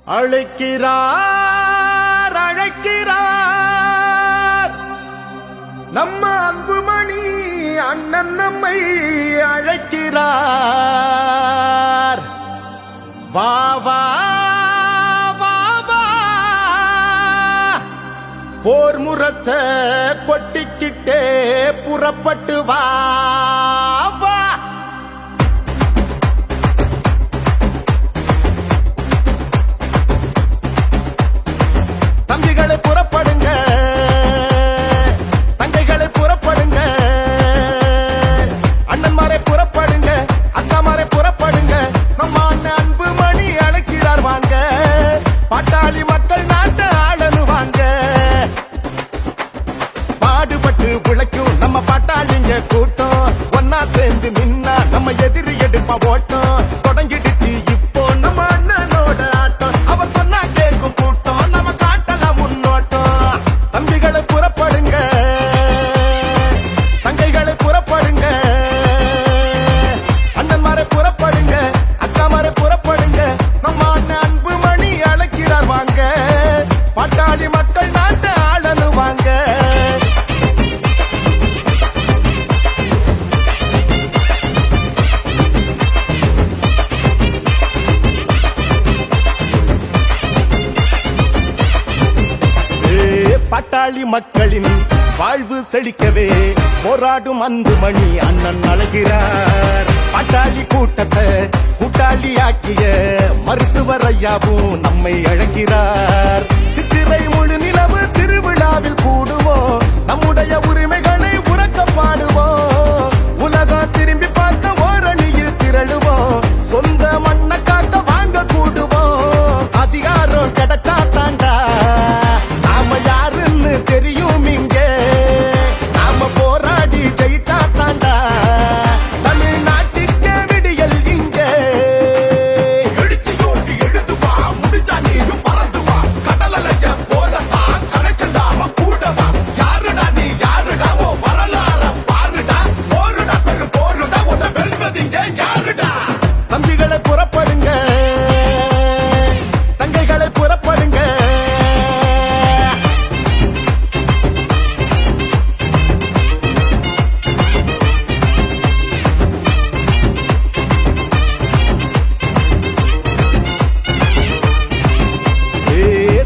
அழைக்கிறார் அழைக்கிறார் நம்ம அன்புமணி அண்ணன் நம்மை அழைக்கிறார். வா வா வா வா போர் முரச கொட்டிக்கிட்டே புறப்பட்டு வா வா. தம்பிகளை புறப்படுங்க, தங்கைகளை புறப்படுங்க, அண்ணன்மாரை புறப்படுங்க, அக்காமாரை புறப்படுங்க. நம்ம அண்ணன் அன்புமணி அழைக்கிறார் வாங்க, பாட்டாளி மக்கள் நாட்டை ஆளனு வாங்க. பாடுபட்டு உழைக்கும் நம்ம பாட்டாளிங்க கூட்டம், ஒன்னா சேர்ந்து நின்னா நம்ம எதிரி எடுப்பா ஓட்டம். தொடங்கிடுச்சு இப்போ நம்ம அண்ணனோட ஆட்டம், அவர் சொன்னா கேட்கும் கூட்டம், நம்ம காட்டலாம் முன்னோட்டம். தம்பிகளை புறப்படுங்க, தங்கைகளை புறப்படுங்க, அண்ணன்மாரை புறப்படுங்க, அக்காமாரை புறப்படுங்க. நம்ம அண்ணன் அன்புமணி அழைக்கிறார் வாங்க, பாட்டாளி மக்கள் நாட்டை ஆளனு வாங்க. பாட்டாளி மக்களின் வாழ்வு செழிக்கவே போராடும் அன்புமணி அண்ணன் அழைக்கிறார். பாட்டாளி கூட்டத்தை கூட்டாளி ஆக்கிய மருத்துவர் ஐயாவும் நம்மை அழைக்கிறார். சித்திரை முழு நிலவு திருவிழாவில் கூடுவோம், நம்முடைய உரிமைகளை உறக்க பாடுவோம். உலகம் திரும்பி பார்க்க ஓரணியில் திரளுவோம், சொந்த மண்ணை காக்க வாங்க கூடுவோம். அதிகாரம் கிடைச்சா தாண்டா நாம யாருன்னு தெரியும், இங்க நாம போராடி ஜெயிச்சா தாண்டா தமிழ்நாட்டுக்கே விடியல். இங்க எழுச்சியோடு எழுதுவா, முடிச்சா நீயும் பறந்துவா, கடலைய போலத்தான் கணக்கில்லாம கூடவா. யாருடா நீ யாருடா, ஓ வரலாற பாருடா, போருடா பெரு போருடா, உன்னை வெல்வதிங்க யாருடா. தம்பிகளை புறப்படுங்க, தங்கைகளை புறப்படுங்க,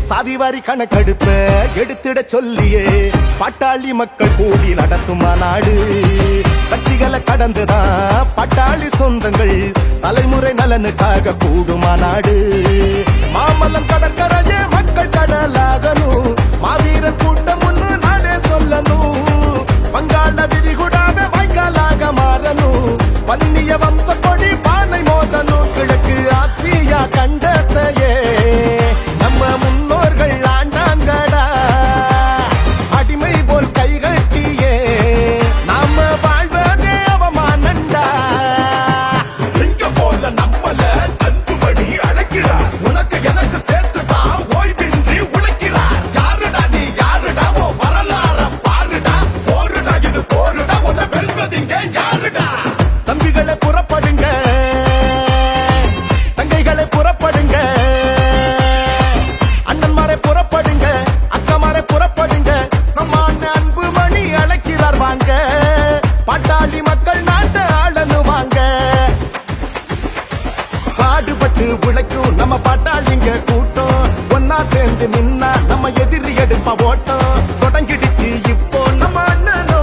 சாதிவாரி கணக்கெடுப்ப எடுத்திட சொல்லியே பாட்டாளி மக்கள் கூடி நடத்தும் மாநாடு. கட்சிகளை கடந்துதான் பாட்டாளி சொந்தங்கள் தலைமுறை நலனுக்காக கூடும் மாநாடு. மாமல்லம் கடற்கரையே மக்கள் கடலாகணும், மாவீரன் கூட்டம் ஒண்ணு நாடே சொல்லணும். வங்காள விரிகுடாவே வாய்க்காலாக மாறணும், வன்னிய வம்ச கொடி பானை மோதணும். கிழக்கு ஆசியா கண்டத்தையே நம்ம முன்னோர்கள் ஆண்டாங்கடா, அடிமை போல் கைகட்டியே நாம வாழ்வதே அவமானண்டா. சிங்க போல நம்மள அன்புமணி அழைக்கிறார், உனக்கு எனக்கு சேர்த்துதான் ஓய்வின்றி உழைக்கிறார். யாருடா நீ யாருடா, ஓ வரலாற பாருடா, போருடா இது போருடா, உன்னை வெல்வதிங்க யாருடா. தம்பிகளை புறப்படுங்க, தங்கைகளை புறப்படுங்க, அண்ணன்மாரை புறப்படுங்க, அக்காமாரை புறப்படுங்க. நம்ம அண்ணன் அன்புமணி அழைக்கிறார் வாங்க, பாட்டாளி மக்கள் நாட்டை ஆளனு வாங்க. பாடுபட்டு உழைக்கும் நம்ம பாட்டாளிங்க கூட்டம், ஒன்னா சேர்ந்து நின்னா நம்ம எதிரி எடுப்பா ஓட்டம். தொடங்கிடுச்சு இப்போ நம்ம அண்ணன்